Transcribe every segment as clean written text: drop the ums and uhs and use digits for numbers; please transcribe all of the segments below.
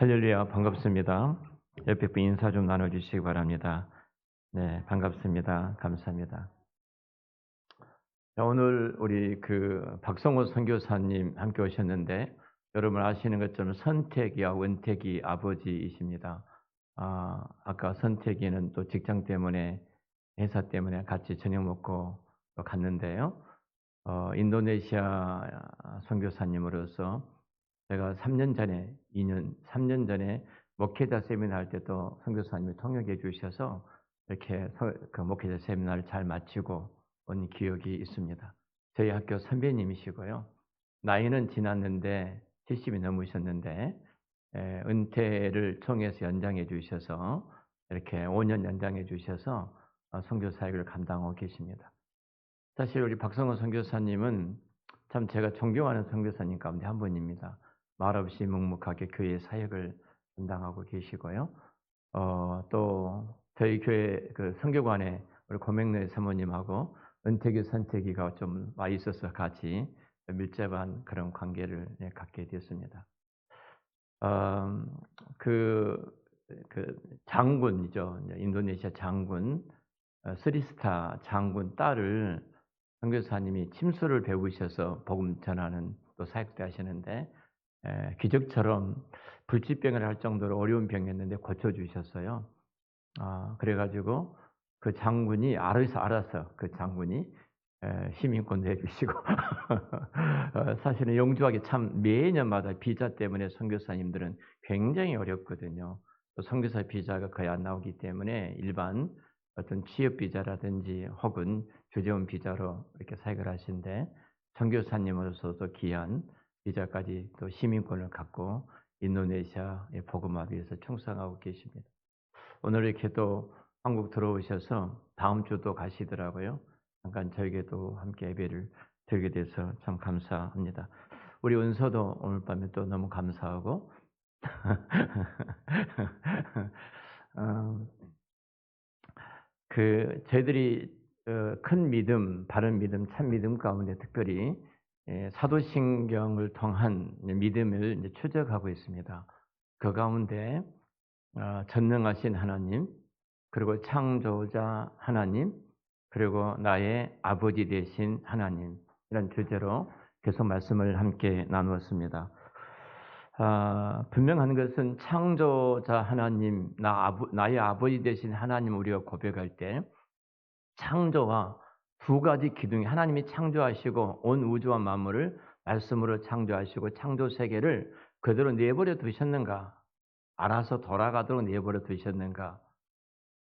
할렐루야, 반갑습니다. 옆에 분 인사 좀 나눠주시기 바랍니다. 네, 반갑습니다. 감사합니다. 자, 오늘 우리 박성호 선교사님 함께 오셨는데, 여러분 아시는 것처럼 선택이와 은택이 아버지이십니다. 아까 선택이는 또 직장 때문에, 회사 때문에 같이 저녁 먹고 또 갔는데요. 인도네시아 선교사님으로서 제가 3년 전에, 3년 전에 목회자 세미나 할 때도 선교사님이 통역해 주셔서 이렇게 그 목회자 세미나를 잘 마치고 온 기억이 있습니다. 저희 학교 선배님이시고요. 나이는 지났는데 70이 넘으셨는데 은퇴를 총회에서 연장해 주셔서 이렇게 5년 연장해 주셔서 선교 사역을 감당하고 계십니다. 사실 우리 박성호 선교사님은 참 제가 존경하는 선교사님 가운데 한 분입니다. 말없이 묵묵하게 교회 사역을 감당하고 계시고요. 또 저희 교회 선교관에 우리 고명래 사모님하고 은택이 선택이가 좀 와 있어서 같이 밀접한 그런 관계를 갖게 되었습니다. 어, 그, 장군이죠. 인도네시아 장군, 스리스타 장군 딸을 선교사님이 침수를 배우셔서 복음 전하는 또 사역도 하시는데, 기적처럼 불치병을 할 정도로 어려운 병이었는데 고쳐주셨어요. 그래가지고 그 장군이 알아서 그 장군이 시민권도 해주시고 사실은 영주하기 참 매년마다 비자 때문에 선교사님들은 굉장히 어렵거든요. 또 선교사 비자가 거의 안 나오기 때문에 일반 어떤 취업 비자라든지 혹은 주재원 비자로 이렇게 사역을 하시는데, 선교사님으로서도 귀한 비자까지 또 시민권을 갖고 인도네시아의 복음화를 위해서 충성하고 계십니다. 오늘 이렇게 또 한국 들어오셔서 다음 주도 가시더라고요. 잠깐 저에게도 함께 예배를 드리게 돼서 참 감사합니다. 우리 은서도 오늘 밤에 또 너무 감사하고 어, 저희들이 큰 믿음, 바른 믿음, 참 믿음 가운데 특별히 사도신경을 통한 믿음을 이제 추적하고 있습니다. 그 가운데 전능하신 하나님, 그리고 창조자 하나님, 그리고 나의 아버지 되신 하나님, 이런 주제로 계속 말씀을 함께 나누었습니다. 분명한 것은 창조자 하나님, 나의 아버지 되신 하나님 우리가 고백할 때 창조와 두 가지 기둥이, 하나님이 창조하시고 온 우주와 만물을 말씀으로 창조하시고 창조 세계를 그대로 내버려 두셨는가? 알아서 돌아가도록 내버려 두셨는가?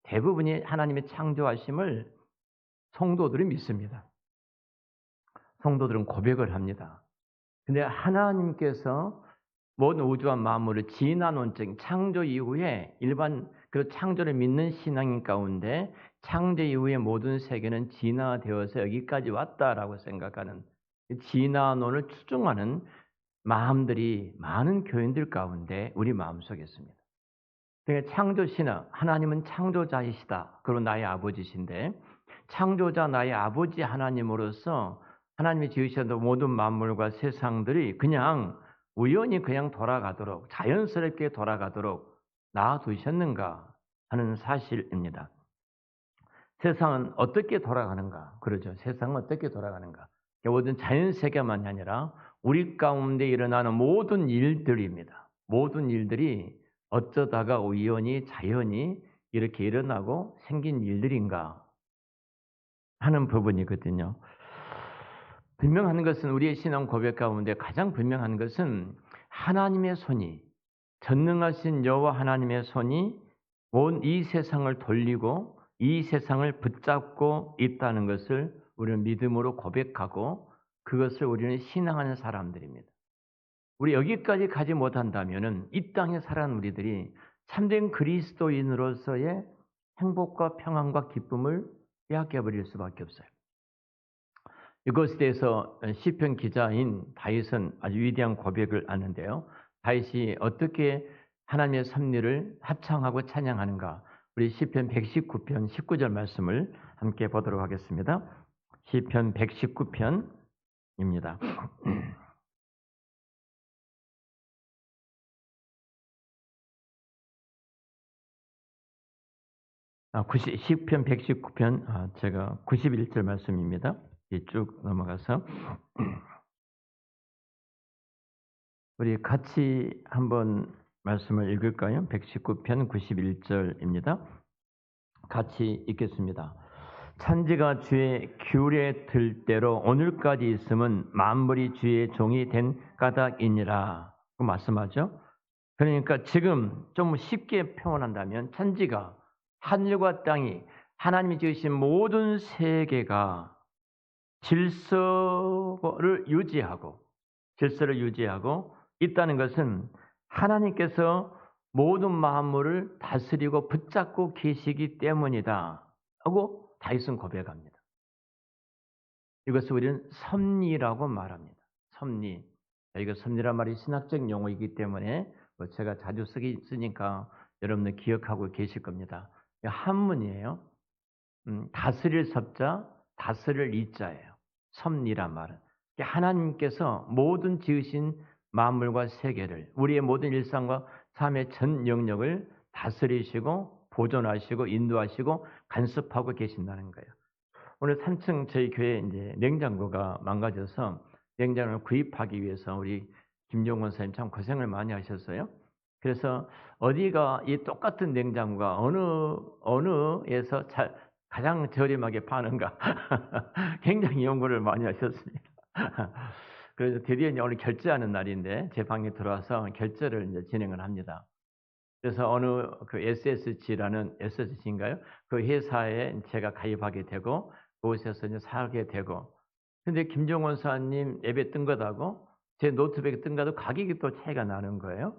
대부분이 하나님의 창조하심을 성도들이 믿습니다. 성도들은 고백을 합니다. 근데 하나님께서 모든 우주와 만물을 진화론적 창조 이후에 일반 그 창조를 믿는 신앙인 가운데 창조 이후에 모든 세계는 진화되어서 여기까지 왔다라고 생각하는 진화론을 추종하는 마음들이 많은 교인들 가운데 우리 마음속에 있습니다. 그러니까 창조 신앙, 하나님은 창조자이시다. 그리고 나의 아버지신데 창조자 나의 아버지 하나님으로서 하나님이 지으셨던 모든 만물과 세상들이 그냥 우연히 그냥 돌아가도록, 자연스럽게 돌아가도록 놔두셨는가 하는 사실입니다. 세상은 어떻게 돌아가는가? 그러죠. 세상은 어떻게 돌아가는가? 모든 자연세계만이 아니라 우리 가운데 일어나는 모든 일들입니다. 모든 일들이 어쩌다가 우연히 자연히 이렇게 일어나고 생긴 일들인가 하는 부분이거든요. 분명한 것은, 우리의 신앙 고백 가운데 가장 분명한 것은 하나님의 손이, 전능하신 여호와 하나님의 손이 온 이 세상을 돌리고 이 세상을 붙잡고 있다는 것을 우리는 믿음으로 고백하고 그것을 우리는 신앙하는 사람들입니다. 우리 여기까지 가지 못한다면은 이 땅에 살아가는 우리들이 참된 그리스도인으로서의 행복과 평안과 기쁨을 빼앗겨 버릴 수밖에 없어요. 이것에 대해서 시편 기자인 다윗은 아주 위대한 고백을 하는데요. 다윗이 어떻게 하나님의 섭리를 합창하고 찬양하는가? 우리 시편 119편 19절 말씀을 함께 보도록 하겠습니다. 시편 119편입니다. 시편 119편 제가 91절 말씀입니다. 쭉 넘어가서 우리 같이 한번 말씀을 읽을까요? 119편 91절입니다. 같이 읽겠습니다. 찬지가 주의 귤에 들 대로 오늘까지 있음은 만물이 주의 종이 된 까닭이니라. 그 말씀하죠. 그러니까 지금 좀 쉽게 표현한다면 찬지가 하늘과 땅이 하나님이 지으신 모든 세계가 질서를 유지하고 있다는 것은 하나님께서 모든 만물을 다스리고 붙잡고 계시기 때문이다 하고 다윗은 고백합니다. 이것을 우리는 섭리라고 말합니다. 섭리. 이거 섭리란 말이 신학적 용어이기 때문에 제가 자주 쓰니까 여러분들 기억하고 계실 겁니다. 한문이에요. 다스릴 섭자, 다스릴 이자예요. 섭리란 말은. 하나님께서 모든 지으신 만물과 세계를, 우리의 모든 일상과 삶의 전 영역을 다스리시고 보존하시고 인도하시고 간섭하고 계신다는 거예요. 오늘 3층 저희 교회 이제 냉장고가 망가져서 냉장고를 구입하기 위해서 우리 김종원 선생님 참 고생을 많이 하셨어요. 그래서 어디가 이 똑같은 냉장고가 어느에서 가장 저렴하게 파는가 굉장히 연구를 많이 하셨습니다. 그래서 드디어 이제 오늘 결제하는 날인데 제 방에 들어와서 결제를 이제 진행을 합니다. 그래서 어느 그 SSG인가요? 그 회사에 제가 가입하게 되고 그곳에서 이제 사게 되고. 근데 김종원 사님 앱에 뜬 것하고 제 노트북에 뜬 것하고 가격이 또 차이가 나는 거예요.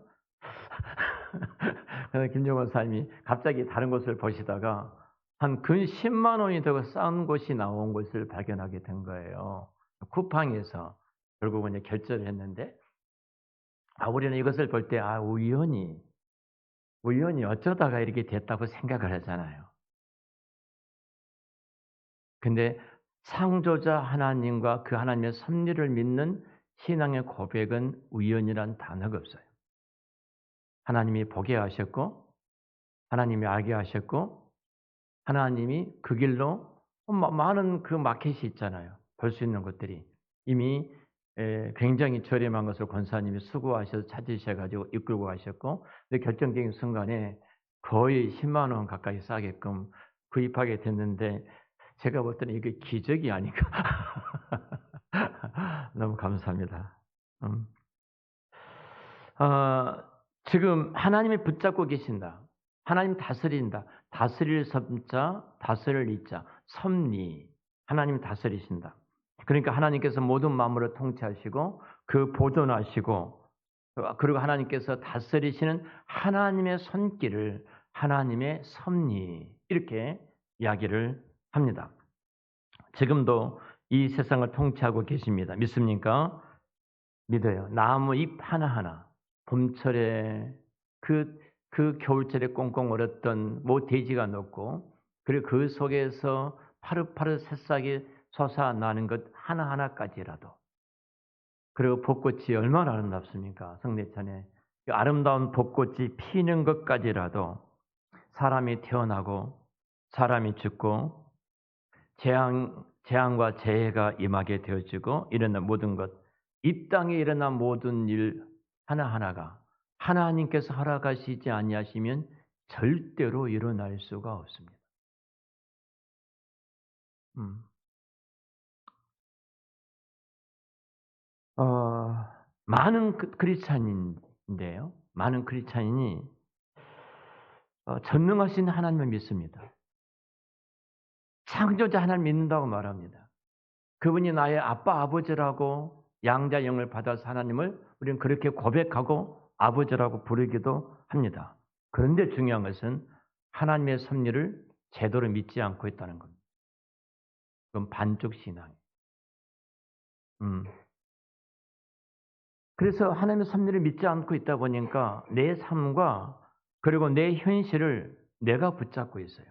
그래서 김종원 사님이 갑자기 다른 곳을 보시다가 한 근 10만 원이 더 싼 곳이 나온 것을 발견하게 된 거예요. 쿠팡에서 결국은 이제 결제를 했는데 우리는 이것을 볼 때 우연히 어쩌다가 이렇게 됐다고 생각을 하잖아요. 근데 창조자 하나님과 그 하나님의 섭리를 믿는 신앙의 고백은 우연이란 단어가 없어요. 하나님이 보게 하셨고 하나님이 알게 하셨고 하나님이 그 길로 많은 그 마켓이 있잖아요. 볼 수 있는 것들이 이미 굉장히 저렴한 것을 권사님이 수고하셔서 찾으셔가지고 이끌고 가셨고, 근데 결정적인 순간에 거의 10만 원 가까이 싸게끔 구입하게 됐는데 제가 볼 때는 이게 기적이 아닌가. 너무 감사합니다. 지금 하나님이 붙잡고 계신다. 하나님 다스린다. 다스릴 섭자, 다스릴 이자, 섭리. 하나님 다스리신다. 그러니까 하나님께서 모든 만물을 통치하시고 그 보존하시고 그리고 하나님께서 다스리시는 하나님의 손길을 하나님의 섭리 이렇게 이야기를 합니다. 지금도 이 세상을 통치하고 계십니다. 믿습니까? 믿어요. 나무 잎 하나하나 봄철에 그 겨울철에 꽁꽁 얼었던 돼지가 녹고 그리고 그 속에서 파릇파릇 새싹이 솟아나는 것 하나하나까지라도 그리고 벚꽃이 얼마나 아름답습니까? 성례천에 아름다운 벚꽃이 피는 것까지라도 사람이 태어나고 사람이 죽고 재앙과 재해가 임하게 되어지고 일어난 모든 것, 이 땅에 일어난 모든 일 하나하나가 하나님께서 허락하시지 아니하시면 절대로 일어날 수가 없습니다. 많은 크리스찬인데요. 많은 크리스찬인이 전능하신 하나님을 믿습니다. 창조자 하나님 믿는다고 말합니다. 그분이 나의 아빠, 아버지라고 양자 영을 받아서 하나님을 우리는 그렇게 고백하고 아버지라고 부르기도 합니다. 그런데 중요한 것은 하나님의 섭리를 제대로 믿지 않고 있다는 겁니다. 그건 반쪽 신앙이에요. 그래서 하나님의 섭리를 믿지 않고 있다 보니까 내 삶과 그리고 내 현실을 내가 붙잡고 있어요.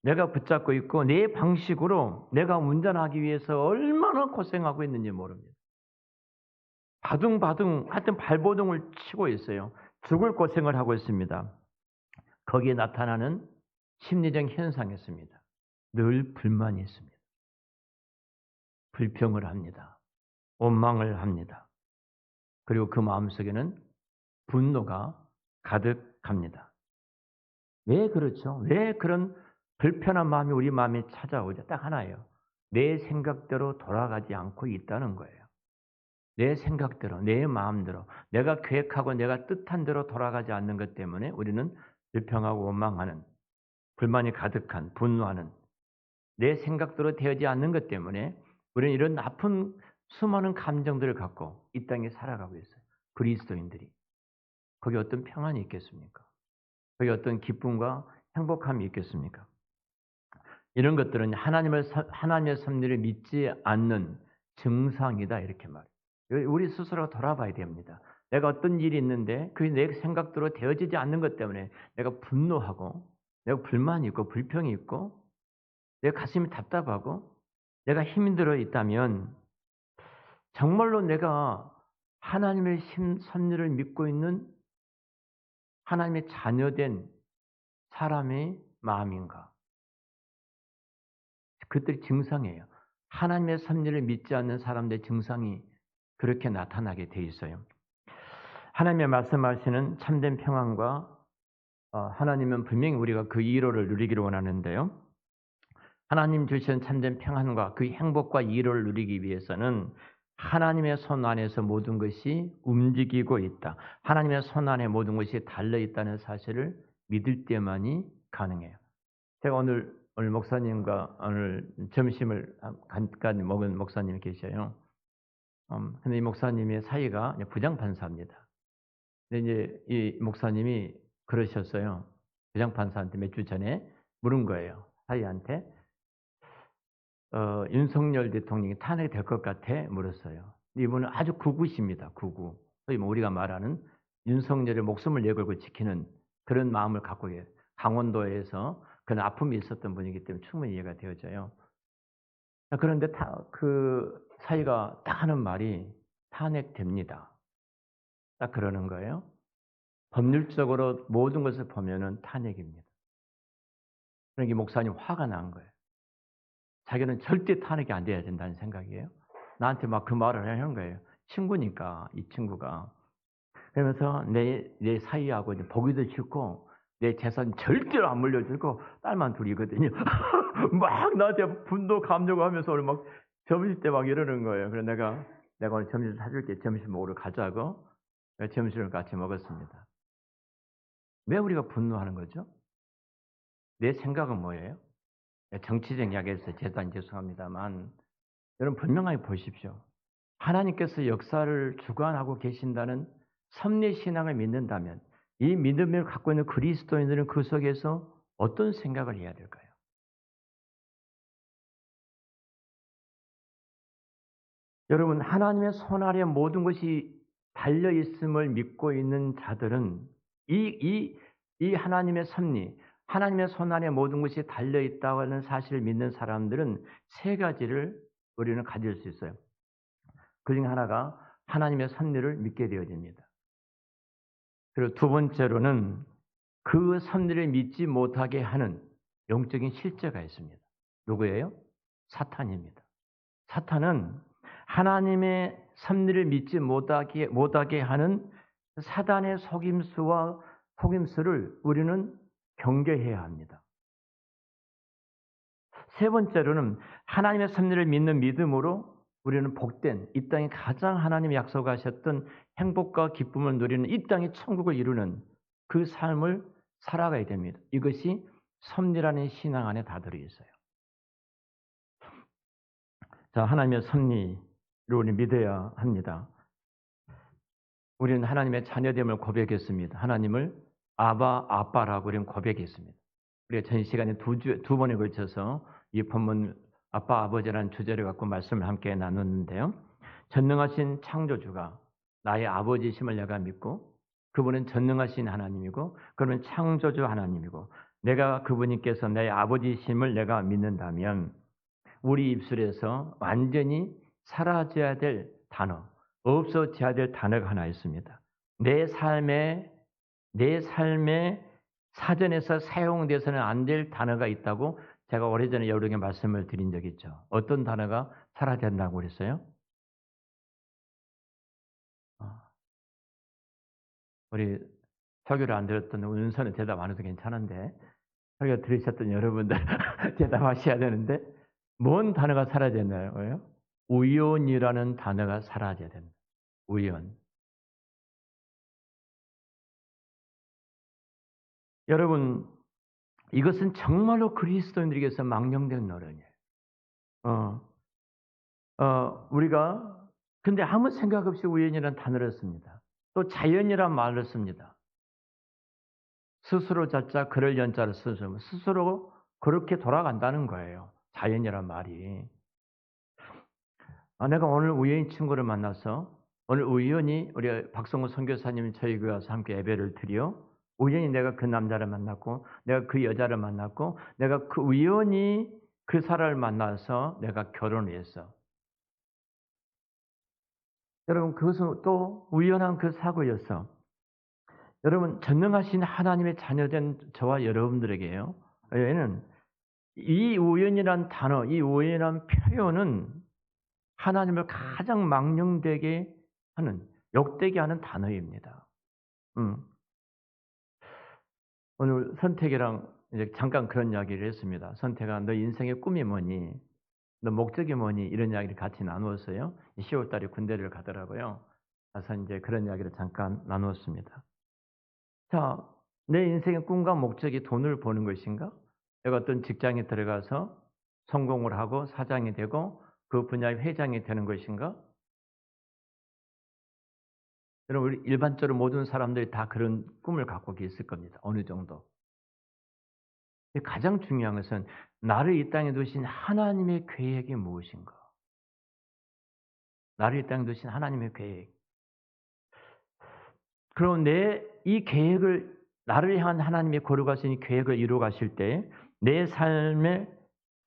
내가 붙잡고 있고 내 방식으로 내가 운전하기 위해서 얼마나 고생하고 있는지 모릅니다. 바둥바둥 하여튼 발버둥을 치고 있어요. 죽을 고생을 하고 있습니다. 거기에 나타나는 심리적 현상이었습니다. 늘 불만이 있습니다. 불평을 합니다. 원망을 합니다. 그리고 그 마음속에는 분노가 가득합니다. 왜 그렇죠? 왜 그런 불편한 마음이 우리 마음에 찾아오죠? 딱 하나예요. 내 생각대로 돌아가지 않고 있다는 거예요. 내 생각대로, 내 마음대로, 내가 계획하고 내가 뜻한 대로 돌아가지 않는 것 때문에 우리는 불평하고 원망하는, 불만이 가득한, 분노하는, 내 생각대로 되지 않는 것 때문에 우리는 이런 나쁜 수많은 감정들을 갖고 이 땅에 살아가고 있어요. 그리스도인들이. 거기 어떤 평안이 있겠습니까? 거기 어떤 기쁨과 행복함이 있겠습니까? 이런 것들은 하나님의 섭리를 믿지 않는 증상이다 이렇게 말해요. 우리 스스로 돌아봐야 됩니다. 내가 어떤 일이 있는데 그게 내 생각대로 되어지지 않는 것 때문에 내가 분노하고 내가 불만이 있고 불평이 있고 내 가슴이 답답하고 내가 힘이 들어 있다면 정말로 내가 하나님의 섭리를 믿고 있는 하나님의 자녀된 사람의 마음인가? 그것들이 증상이에요. 하나님의 섭리를 믿지 않는 사람들의 증상이 그렇게 나타나게 돼 있어요. 하나님의 말씀하시는 참된 평안과 하나님은 분명히 우리가 그 이로를 누리기를 원하는데요. 하나님 주신 참된 평안과 그 행복과 이로를 누리기 위해서는 하나님의 손 안에서 모든 것이 움직이고 있다. 하나님의 손 안에 모든 것이 달려있다는 사실을 믿을 때만이 가능해요. 제가 오늘 목사님과 오늘 점심을 잠깐 먹은 목사님이 계셔요. 근데 이 목사님의 사이가 부장판사입니다. 근데 이제 이 목사님이 그러셨어요. 부장판사한테 몇 주 전에 물은 거예요. 사이한테. 윤석열 대통령이 탄핵될 것 같아? 물었어요. 이분은 아주 극우십니다. 극우. 소위 우리가 말하는 윤석열의 목숨을 내걸고 지키는 그런 마음을 갖고 계세요. 강원도에서 그런 아픔이 있었던 분이기 때문에 충분히 이해가 되어져요. 그런데 그 사이가 딱 하는 말이 탄핵됩니다. 딱 그러는 거예요. 법률적으로 모든 것을 보면은 탄핵입니다. 그러니까 목사님 화가 난 거예요. 자기는 절대 탄핵이 안 돼야 된다는 생각이에요. 나한테 막 그 말을 하는 거예요. 친구니까, 이 친구가. 그러면서 내 사이하고 이제 보기도 싫고, 내 재산 절대로 안 물려주고, 딸만 둘이거든요. 막 나한테 분노, 감정하면서 오늘 막 점심 때 막 이러는 거예요. 그래서 내가 오늘 점심 사줄게. 점심 먹으러 가자고. 점심을 같이 먹었습니다. 왜 우리가 분노하는 거죠? 내 생각은 뭐예요? 정치적 이야기에서 죄송합니다만 여러분 분명하게 보십시오. 하나님께서 역사를 주관하고 계신다는 섭리신앙을 믿는다면 이 믿음을 갖고 있는 그리스도인들은 그 속에서 어떤 생각을 해야 될까요? 여러분 하나님의 손 아래 모든 것이 달려있음을 믿고 있는 자들은 이 하나님의 섭리, 하나님의 손 안에 모든 것이 달려있다는 사실을 믿는 사람들은 세 가지를 우리는 가질 수 있어요. 그중에 하나가 하나님의 섭리를 믿게 되어집니다. 그리고 두 번째로는 그 섭리를 믿지 못하게 하는 영적인 실제가 있습니다. 누구예요? 사탄입니다. 사탄은 하나님의 섭리를 믿지 못하게 하는 사단의 속임수를 우리는 경계해야 합니다. 세 번째로는 하나님의 섭리를 믿는 믿음으로 우리는 복된 이 땅에 가장 하나님이 약속하셨던 행복과 기쁨을 누리는 이 땅의 천국을 이루는 그 삶을 살아가야 됩니다. 이것이 섭리라는 신앙 안에 다 들어있어요. 자, 하나님의 섭리를 우리 믿어야 합니다. 우리는 하나님의 자녀됨을 고백했습니다. 하나님을 아빠라고 우리는 고백했습니다. 우리가 전 시간에 두 번에 걸쳐서 이 본문 아빠 아버지라는 주제를 갖고 말씀을 함께 나눴는데요. 전능하신 창조주가 나의 아버지심을 내가 믿고 그분은 전능하신 하나님이고 그분은 창조주 하나님이고 내가 그분께서 내 아버지심을 내가 믿는다면 우리 입술에서 완전히 사라져야 될 단어, 없어져야 될 단어가 하나 있습니다. 내 삶의 사전에서 사용돼서는 안 될 단어가 있다고 제가 오래전에 여러 개 말씀을 드린 적이 있죠. 어떤 단어가 살아야 된다고 그랬어요? 어, 우리 설교를 안 들었던 은선은 대답 안 해도 괜찮은데 설교 들으셨던 여러분들 대답하셔야 되는데 뭔 단어가 사라야 되나요? 우연이라는 단어가 사라져야 됩니다. 우연. 여러분, 이것은 정말로 그리스도인들에게서 망령된 노릇이에요. 어, 우리가 근데 아무 생각 없이 우연이라는 단어를 씁니다. 또 자연이란 말을 씁니다. 스스로 자자 그럴 연자를 쓰죠. 스스로 그렇게 돌아간다는 거예요. 자연이란 말이. 내가 오늘 우연히 친구를 만나서 오늘 우연히 우리 박성호 선교사님이 저희 교회 와서 함께 예배를 드려 우연히 내가 그 남자를 만났고 내가 그 여자를 만났고 내가 그 우연히 그 사람을 만나서 내가 결혼을 했어. 여러분 그것은 또 우연한 그 사고였어. 여러분 전능하신 하나님의 자녀된 저와 여러분들에게요. 얘는 이 우연이란 단어, 이 우연이란 표현은 하나님을 가장 망령되게 하는, 욕되게 하는 단어입니다. 음. 오늘 선택이랑 이제 잠깐 그런 이야기를 했습니다. 선택아, 너 인생의 꿈이 뭐니? 너 목적이 뭐니? 이런 이야기를 같이 나누었어요. 10월 달에 군대를 가더라고요. 가서 이제 그런 이야기를 잠깐 나누었습니다. 자, 내 인생의 꿈과 목적이 돈을 버는 것인가? 내가 어떤 직장에 들어가서 성공을 하고 사장이 되고 그 분야의 회장이 되는 것인가? 여러분, 우리 일반적으로 모든 사람들이 다 그런 꿈을 갖고 있을 겁니다. 어느 정도. 가장 중요한 것은 나를 이 땅에 두신 하나님의 계획이 무엇인가? 나를 이 땅에 두신 하나님의 계획. 그럼 내 이 계획을 나를 향한 하나님의 거룩하신 계획을 이루어 가실 때 내 삶에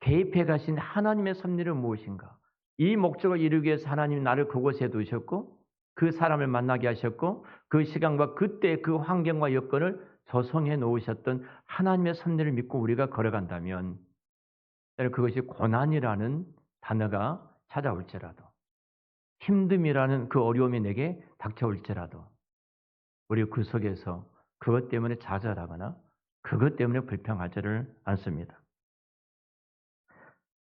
개입해 가신 하나님의 섭리는 무엇인가? 이 목적을 이루기 위해서 하나님이 나를 그곳에 두셨고 그 사람을 만나게 하셨고 그 시간과 그때 그 환경과 여건을 조성해 놓으셨던 하나님의 섭리를 믿고 우리가 걸어간다면 그것이 고난이라는 단어가 찾아올지라도 힘듦이라는 그 어려움이 내게 닥쳐올지라도 우리 그 속에서 그것 때문에 좌절하거나 그것 때문에 불평하지를 않습니다.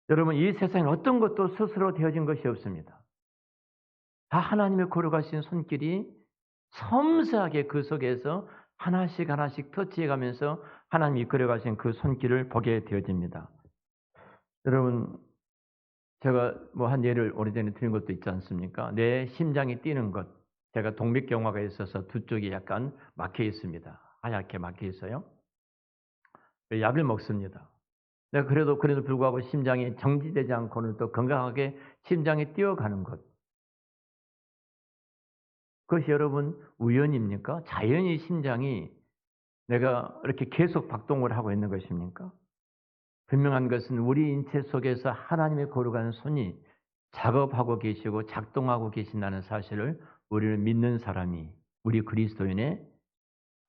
여러분 이 세상에 어떤 것도 스스로 되어진 것이 없습니다. 다 하나님의 거룩하신 손길이 섬세하게 그 속에서 하나씩 하나씩 터치해가면서 하나님이 이끌어가신 그 손길을 보게 되어집니다. 여러분 제가 뭐 한 예를 오래전에 드린 것도 있지 않습니까? 내 심장이 뛰는 것. 제가 동맥경화가 있어서 두 쪽이 약간 막혀 있습니다. 하얗게 막혀 있어요. 약을 먹습니다. 내가 그래도 불구하고 심장이 정지되지 않고는 또 건강하게 심장이 뛰어가는 것. 그것이 여러분 우연입니까? 자연히 심장이 내가 이렇게 계속 박동을 하고 있는 것입니까? 분명한 것은 우리 인체 속에서 하나님의 거룩한 손이 작업하고 계시고 작동하고 계신다는 사실을 우리를 믿는 사람이 우리 그리스도인의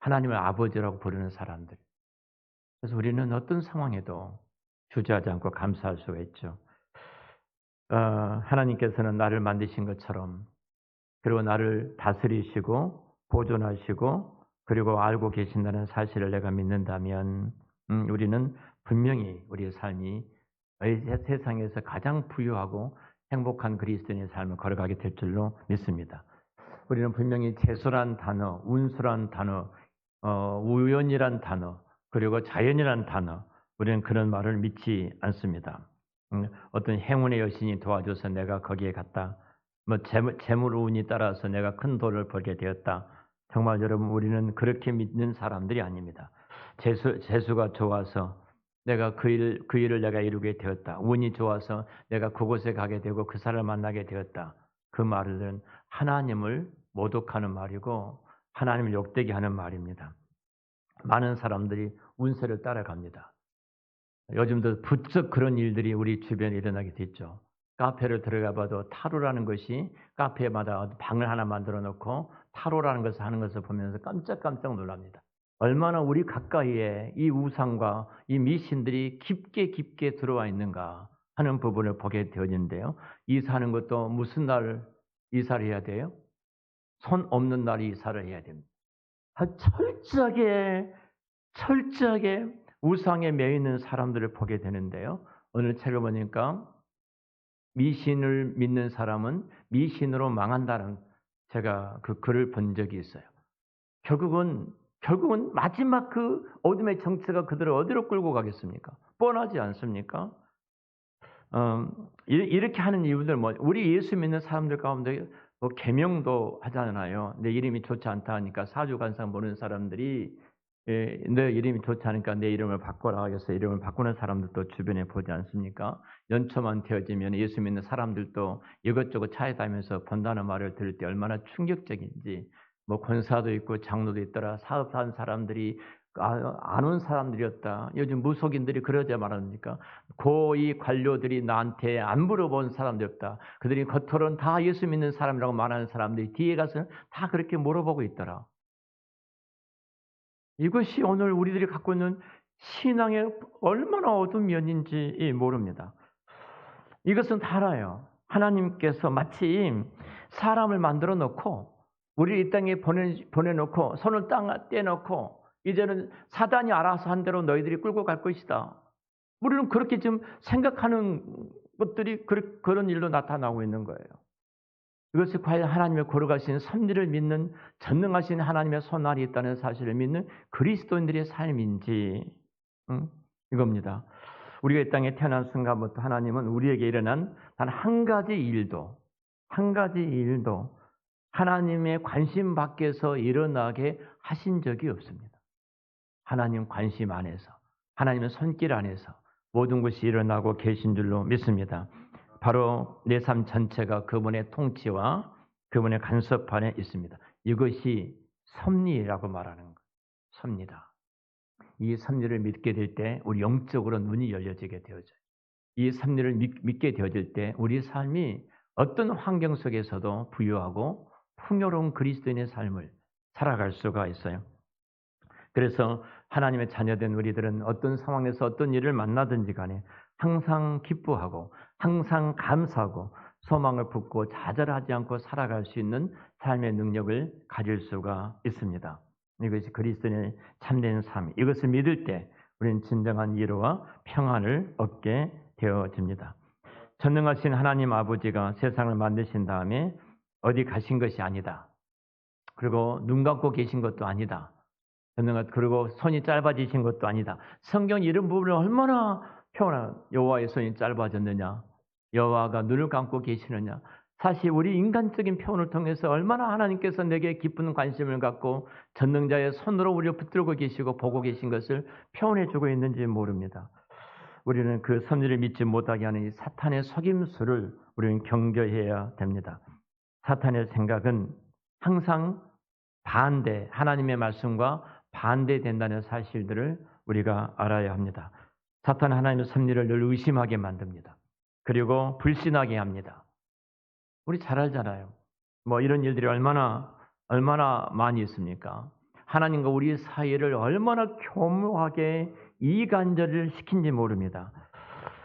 하나님을 아버지라고 부르는 사람들. 그래서 우리는 어떤 상황에도 주저하지 않고 감사할 수가 있죠. 하나님께서는 나를 만드신 것처럼 그리고 나를 다스리시고 보존하시고 그리고 알고 계신다는 사실을 내가 믿는다면 우리는 분명히 우리의 삶이 세상에서 가장 부유하고 행복한 그리스도인의 삶을 걸어가게 될 줄로 믿습니다. 우리는 분명히 재수란 단어, 운수란 단어, 우연이란 단어, 그리고 자연이란 단어, 우리는 그런 말을 믿지 않습니다. 어떤 행운의 여신이 도와줘서 내가 거기에 갔다. 뭐 재물 운이 따라서 내가 큰 돈을 벌게 되었다. 정말 여러분 우리는 그렇게 믿는 사람들이 아닙니다. 재수가 좋아서 내가 그 일을 내가 이루게 되었다. 운이 좋아서 내가 그곳에 가게 되고 그 사람을 만나게 되었다. 그 말은 하나님을 모독하는 말이고 하나님을 욕되게 하는 말입니다. 많은 사람들이 운세를 따라갑니다. 요즘도 부쩍 그런 일들이 우리 주변에 일어나게 됐죠. 카페를 들어가 봐도 타로라는 것이 카페마다 방을 하나 만들어 놓고 타로라는 것을 하는 것을 보면서 깜짝 놀랍니다. 얼마나 우리 가까이에 이 우상과 이 미신들이 깊게 깊게 들어와 있는가 하는 부분을 보게 되어지는데요. 이사하는 것도 무슨 날 이사를 해야 돼요? 손 없는 날 이사를 해야 됩니다. 철저하게 우상에 매여 있는 사람들을 보게 되는데요. 어느 책을 보니까 미신을 믿는 사람은 미신으로 망한다는 제가 그 글을 본 적이 있어요. 결국은 마지막 그 어둠의 정체가 그들을 어디로 끌고 가겠습니까? 뻔하지 않습니까? 이렇게 하는 이유들 우리 예수 믿는 사람들 가운데 뭐 계명도 하잖아요. 내 이름이 좋지 않다 하니까 사주관상 보는 사람들이 내 이름이 좋지 않으니까 내 이름을 바꿔라 하겠어. 이름을 바꾸는 사람들도 주변에 보지 않습니까? 연초만 되어지면 예수 믿는 사람들도 이것저것 찾아다니면서 본다는 말을 들을 때 얼마나 충격적인지. 뭐 권사도 있고 장로도 있더라. 사업하는 사람들이 안 온 사람들이었다. 요즘 무속인들이 그러자 말합니까? 고위 관료들이 나한테 안 물어본 사람들이 없다. 그들이 겉으로는 다 예수 믿는 사람이라고 말하는 사람들이 뒤에 가서는 다 그렇게 물어보고 있더라. 이것이 오늘 우리들이 갖고 있는 신앙의 얼마나 어두운 면인지 모릅니다. 이것은 다 알아요. 하나님께서 마치 사람을 만들어 놓고 우리를 이 땅에 보내놓고 손을 땅에 떼놓고 이제는 사단이 알아서 한 대로 너희들이 끌고 갈 것이다. 우리는 그렇게 지금 생각하는 것들이 그런 일로 나타나고 있는 거예요. 이것이 과연 하나님의 걸어가신 섭리를 믿는 전능하신 하나님의 손안이 있다는 사실을 믿는 그리스도인들의 삶인지 이겁니다. 우리가 이 땅에 태어난 순간부터 하나님은 우리에게 일어난 단 한 가지 일도 하나님의 관심 밖에서 일어나게 하신 적이 없습니다. 하나님 관심 안에서, 하나님의 손길 안에서 모든 것이 일어나고 계신 줄로 믿습니다. 바로 내 삶 전체가 그분의 통치와 그분의 간섭 안에 있습니다. 이것이 섭리라고 말하는 것, 섭리다. 이 섭리를 믿게 될 때 우리 영적으로 눈이 열려지게 되어져요. 이 섭리를 믿게 되어질 때 우리 삶이 어떤 환경 속에서도 부유하고 풍요로운 그리스도인의 삶을 살아갈 수가 있어요. 그래서 하나님의 자녀된 우리들은 어떤 상황에서 어떤 일을 만나든지 간에 항상 기뻐하고 항상 감사하고 소망을 품고 좌절하지 않고 살아갈 수 있는 삶의 능력을 가질 수가 있습니다. 이것이 그리스도인의 참된 삶. 이것을 믿을 때 우리는 진정한 위로와 평안을 얻게 되어집니다. 전능하신 하나님 아버지가 세상을 만드신 다음에 어디 가신 것이 아니다. 그리고 눈 감고 계신 것도 아니다. 그리고 손이 짧아지신 것도 아니다. 성경 이런 부분을 얼마나 표현하는 여호와의 손이 짧아졌느냐, 여호와가 눈을 감고 계시느냐. 사실 우리 인간적인 표현을 통해서 얼마나 하나님께서 내게 깊은 관심을 갖고 전능자의 손으로 우리를 붙들고 계시고 보고 계신 것을 표현해주고 있는지 모릅니다. 우리는 그 섭리를 믿지 못하게 하는 이 사탄의 속임수를 우리는 경계해야 됩니다. 사탄의 생각은 항상 하나님의 말씀과 반대된다는 사실들을 우리가 알아야 합니다. 사탄은 하나님의 섭리를 늘 의심하게 만듭니다. 그리고 불신하게 합니다. 우리 잘 알잖아요. 뭐 이런 일들이 얼마나 많이 있습니까? 하나님과 우리 사이를 얼마나 교묘하게 이간절을 시킨지 모릅니다.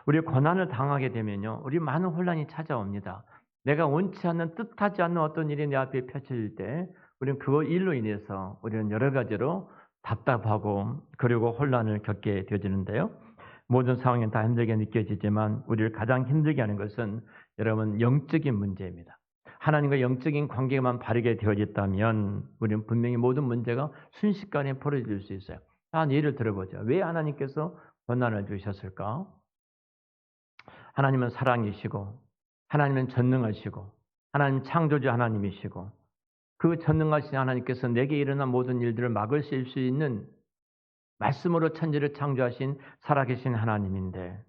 우리 고난을 당하게 되면요, 우리 많은 혼란이 찾아옵니다. 내가 원치 않는 뜻하지 않는 어떤 일이 내 앞에 펼쳐질 때 우리는 그 일로 인해서 우리는 여러 가지로 답답하고 그리고 혼란을 겪게 되어지는데요. 모든 상황이 다 힘들게 느껴지지만 우리를 가장 힘들게 하는 것은 여러분 영적인 문제입니다. 하나님과 영적인 관계만 바르게 되어졌다면 우리는 분명히 모든 문제가 순식간에 풀어질 수 있어요. 한 예를 들어보죠. 왜 하나님께서 고난을 주셨을까? 하나님은 사랑이시고 하나님은 전능하시고 하나님 창조주 하나님이시고 그 전능하신 하나님께서 내게 일어난 모든 일들을 막으실 수 있는 말씀으로 천지를 창조하신 살아계신 하나님인데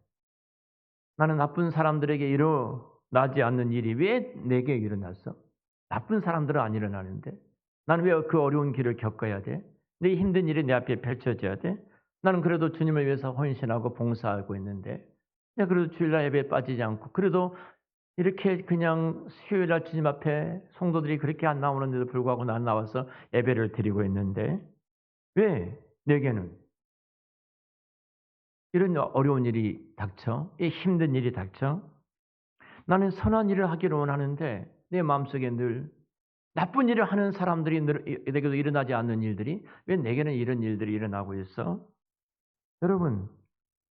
나는 나쁜 사람들에게 일어나지 않는 일이 왜 내게 일어났어? 나쁜 사람들은 안 일어나는데 나는 왜 그 어려운 길을 겪어야 돼? 내 힘든 일이 내 앞에 펼쳐져야 돼? 나는 그래도 주님을 위해서 헌신하고 봉사하고 있는데 내가 그래도 주일날 예배에 빠지지 않고 그래도 이렇게 그냥 수요일날 주님 앞에 성도들이 그렇게 안 나오는데도 불구하고 난 나와서 예배를 드리고 있는데 왜 내게는 이런 어려운 일이 닥쳐? 이 힘든 일이 닥쳐? 나는 선한 일을 하기를 원하는데 내 마음속에 늘 나쁜 일을 하는 사람들이 내게도 일어나지 않는 일들이 왜 내게는 이런 일들이 일어나고 있어? 여러분,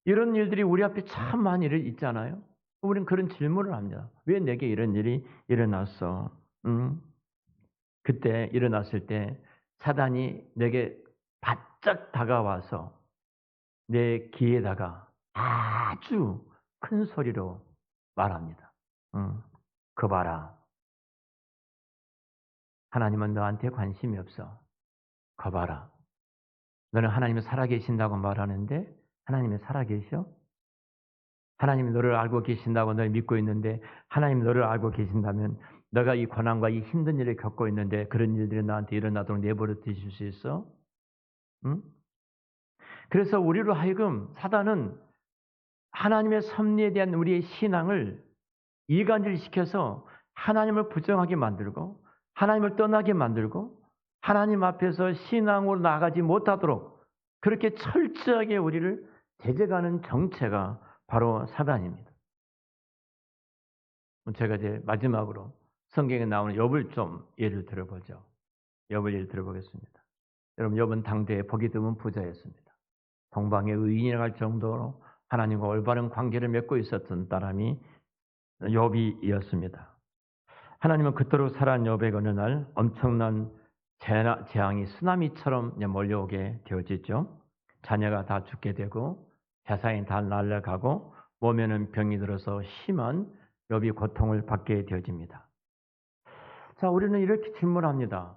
이런 일들이 우리 앞에 참 많이 있잖아요. 우리는 그런 질문을 합니다. 왜 내게 이런 일이 일어났어? 그때 일어났을 때 사단이 내게 바짝 다가와서 내 귀에다가 아주 큰 소리로 말합니다. 그 봐라. 하나님은 너한테 관심이 없어. 거 봐라. 너는 하나님이 살아계신다고 말하는데 하나님이 살아계셔? 하나님이 너를 알고 계신다고 널 믿고 있는데 하나님이 너를 알고 계신다면 너가 이 고난과 이 힘든 일을 겪고 있는데 그런 일들이 나한테 일어나도록 내버려 두실 수 있어? 응? 그래서 우리로 하여금 사단은 하나님의 섭리에 대한 우리의 신앙을 이간질시켜서 하나님을 부정하게 만들고 하나님을 떠나게 만들고 하나님 앞에서 신앙으로 나가지 못하도록 그렇게 철저하게 우리를 대적하는 정체가 바로 사단입니다. 제가 이제 마지막으로 성경에 나오는 욥을 좀 예를 들어보죠. 욥을 예를 들어보겠습니다. 여러분 욥은 당대에 보기 드문 부자였습니다. 동방의 의인이라고 할 정도로 하나님과 올바른 관계를 맺고 있었던 사람이 욥이었습니다. 하나님은 그토록 살아온 욥에게 어느 날 엄청난 재앙이 쓰나미처럼 몰려오게 되어지죠. 자녀가 다 죽게 되고 재산이 다 날아가고 몸에는 병이 들어서 심한 욥이 고통을 받게 되어집니다. 자, 우리는 이렇게 질문합니다.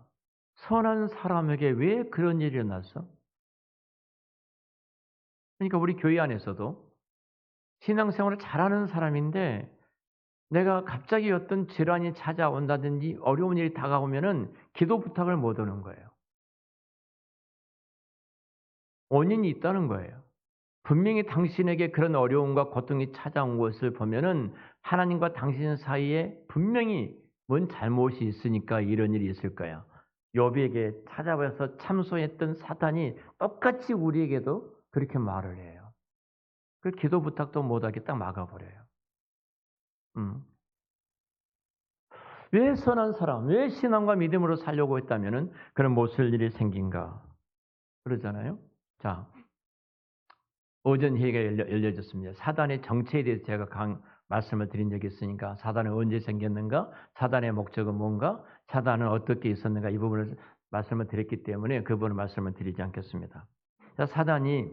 선한 사람에게 왜 그런 일이 일어났어? 그러니까 우리 교회 안에서도 신앙생활을 잘하는 사람인데 내가 갑자기 어떤 질환이 찾아온다든지 어려운 일이 다가오면은 기도 부탁을 못 하는 거예요. 원인이 있다는 거예요. 분명히 당신에게 그런 어려움과 고통이 찾아온 것을 보면은 하나님과 당신 사이에 분명히 뭔 잘못이 있으니까 이런 일이 있을 거야. 욥에게 찾아와서 참소했던 사탄이 똑같이 우리에게도 그렇게 말을 해요. 그 기도 부탁도 못하게 딱 막아버려요. 왜 선한 사람, 왜 신앙과 믿음으로 살려고 했다면은 그런 못쓸 일이 생긴가? 그러잖아요. 자, 오전 회의가 열려졌습니다. 사단의 정체에 대해서 제가 말씀을 드린 적이 있으니까 사단은 언제 생겼는가? 사단의 목적은 뭔가? 사단은 어떻게 있었는가? 이 부분을 말씀을 드렸기 때문에 그 부분을 말씀을 드리지 않겠습니다. 자, 사단이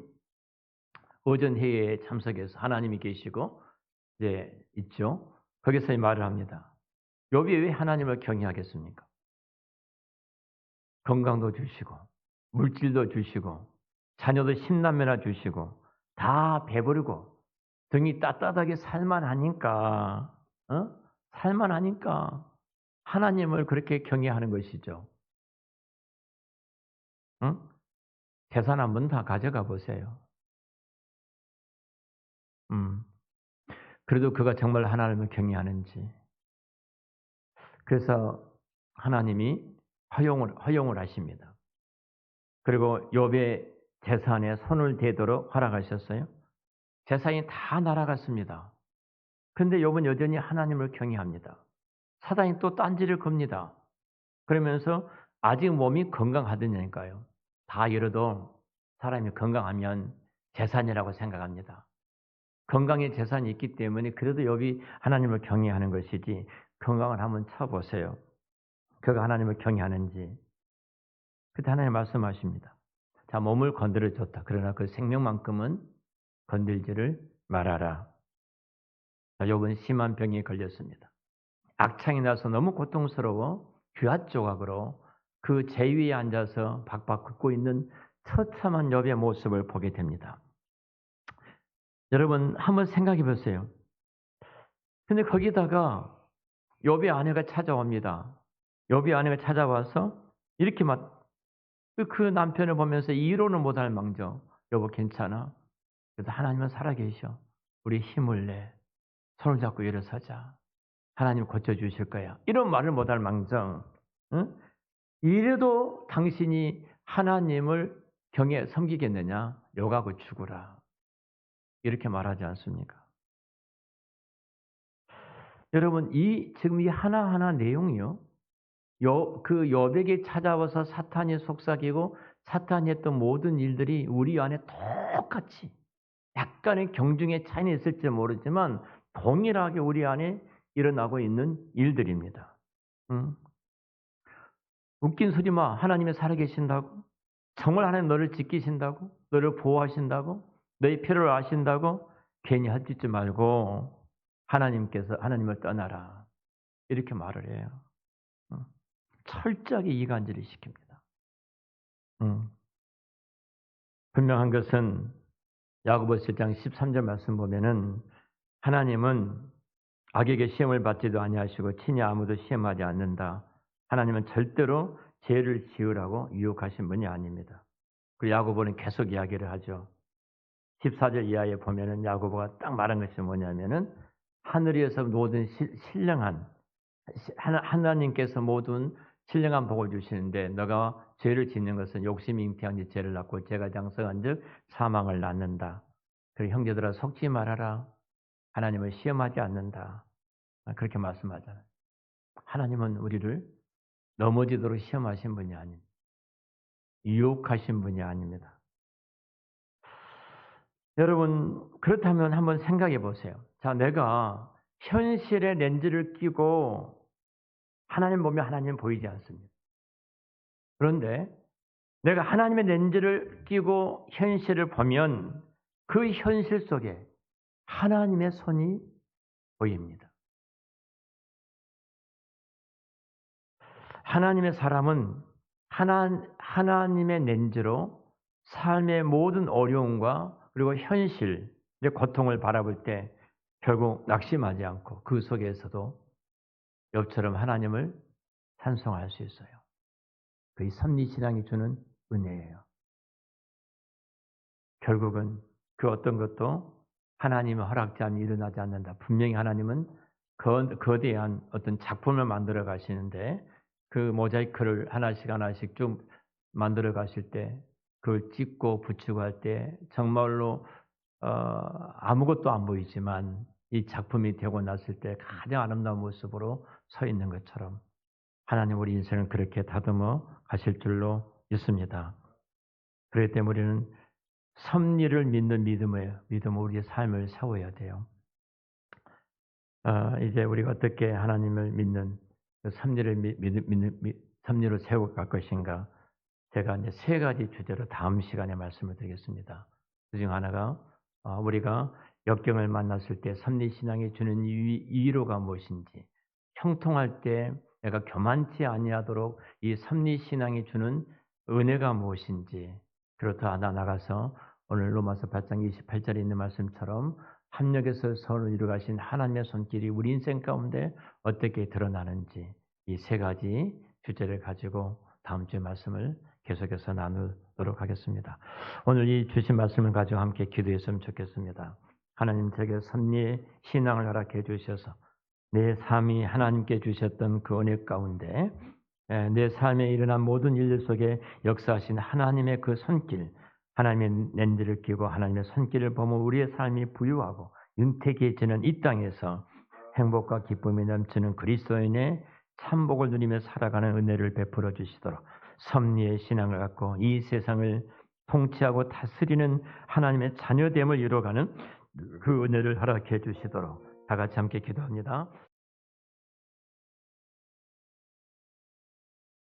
오전 회의에 참석해서 하나님이 계시고 이제 있죠. 거기서 이 말을 합니다. 욥이 왜 하나님을 경외하겠습니까? 건강도 주시고 물질도 주시고 자녀도 10남매나 주시고 다 배부르고 등이 따뜻하게 살만하니까 살만하니까 하나님을 그렇게 경외하는 것이죠. 응? 재산 한번 다 가져가 보세요. 그래도 그가 정말 하나님을 경외하는지. 그래서 하나님이 허용을 하십니다. 그리고 욥의 재산에 손을 대도록 허락하셨어요. 재산이 다 날아갔습니다. 그런데 욥은 여전히 하나님을 경외합니다. 사단이 또 딴지를 겁니다. 그러면서 아직 몸이 건강하다니까요. 다 잃어도 사람이 건강하면 재산이라고 생각합니다. 건강에 재산이 있기 때문에 그래도 욥이 하나님을 경외하는 것이지 건강을 한번 쳐보세요. 그가 하나님을 경외하는지. 그때 하나님 말씀하십니다. 자, 몸을 건드려 줬다. 그러나 그 생명만큼은 건들지를 말아라. 욥은 심한 병에 걸렸습니다. 악창이 나서 너무 고통스러워 귀한 조각으로 그 제위에 앉아서 박박 긁고 있는 처참한 욥의 모습을 보게 됩니다. 여러분 한번 생각해 보세요. 근데 거기다가 욥의 아내가 찾아옵니다. 욥의 아내가 찾아와서 이렇게 그 남편을 보면서 이로는 못할 망정 여보 괜찮아? 그래서 하나님은 살아계셔. 우리 힘을 내. 손을 잡고 일어서자. 하나님 고쳐주실 거야. 이런 말을 못할 망정. 응? 이래도 당신이 하나님을 경에 섬기겠느냐? 욕하고 죽으라. 이렇게 말하지 않습니까? 여러분, 지금 이 하나하나 내용이요. 그 여백이 찾아와서 사탄이 속삭이고 사탄이 했던 모든 일들이 우리 안에 똑같이 약간의 경중의 차이는 있을지 모르지만 동일하게 우리 안에 일어나고 있는 일들입니다. 웃긴 소리 마. 하나님이 살아계신다고? 정말 하나님 너를 지키신다고? 너를 보호하신다고? 너의 필요를 아신다고? 괜히 헛짓지 말고 하나님을 떠나라. 이렇게 말을 해요. 철저하게 이간질을 시킵니다. 분명한 것은 야고보서 1장 13절 말씀 보면은 하나님은 악에게 시험을 받지도 아니하시고 친히 아무도 시험하지 않는다. 하나님은 절대로 죄를 지으라고 유혹하신 분이 아닙니다. 그 야고보는 계속 이야기를 하죠. 14절 이하에 보면은 야고보가 딱 말한 것이 뭐냐면은 하늘에서 모든 신령한 하나님께서 모든 신령한 복을 주시는데 너가 죄를 짓는 것은 욕심이 잉태한 지 죄를 낳고 죄가 장성한즉 사망을 낳는다. 그리고 형제들아 속지 말아라. 하나님을 시험하지 않는다. 그렇게 말씀하잖아요. 하나님은 우리를 넘어지도록 시험하신 분이 아닙니다. 유혹하신 분이 아닙니다. 여러분, 그렇다면 한번 생각해 보세요. 자, 내가 현실의 렌즈를 끼고 하나님 보면 하나님 보이지 않습니다. 그런데 내가 하나님의 렌즈를 끼고 현실을 보면 그 현실 속에 하나님의 손이 보입니다. 하나님의 사람은 하나님의 렌즈로 삶의 모든 어려움과 그리고 현실의 고통을 바라볼 때 결국 낙심하지 않고 그 속에서도 욥처럼 하나님을 찬송할 수 있어요. 그 섭리신앙이 주는 은혜예요. 결국은 그 어떤 것도 하나님의 허락지 않으면 일어나지 않는다. 분명히 하나님은 거대한 어떤 작품을 만들어 가시는데 그 모자이크를 하나씩 쭉 만들어 가실 때 그걸 찍고 붙이고 할 때 정말로 아무것도 안 보이지만 이 작품이 되고 났을 때 가장 아름다운 모습으로 서 있는 것처럼 하나님 우리 인생을 그렇게 다듬어 가실 줄로 믿습니다. 그렇기 때문에 우리는 섭리를 믿는 믿음으로 우리의 삶을 세워야 돼요. 이제 우리가 어떻게 하나님을 믿는 그 섭리로 세워 갈 것인가? 제가 이제 세 가지 주제로 다음 시간에 말씀을 드리겠습니다. 그중 하나가 우리가 역경을 만났을 때 섭리신앙이 주는 위로가 무엇인지, 형통할 때 내가 교만치 아니하도록 이 섭리신앙이 주는 은혜가 무엇인지, 그렇다 나아가서 오늘 로마서 8장 28절에 있는 말씀처럼 합력해서 서로 이루 가신 하나님의 손길이 우리 인생 가운데 어떻게 드러나는지 이 세 가지 주제를 가지고 다음 주에 말씀을 계속해서 나누도록 하겠습니다. 오늘 이 주신 말씀을 가지고 함께 기도했으면 좋겠습니다. 하나님 제게 섭리의 신앙을 허락해 주셔서 내 삶이 하나님께 주셨던 그 은혜 가운데 내 삶에 일어난 모든 일들 속에 역사하신 하나님의 그 손길, 하나님의 렌즈를 끼고 하나님의 손길을 보면 우리의 삶이 부유하고 윤택해지는 이 땅에서 행복과 기쁨이 넘치는 그리스도인의 참복을 누리며 살아가는 은혜를 베풀어 주시도록 섭리의 신앙을 갖고 이 세상을 통치하고 다스리는 하나님의 자녀됨을 이루어가는 그 은혜를 허락해 주시도록 다 같이 함께 기도합니다.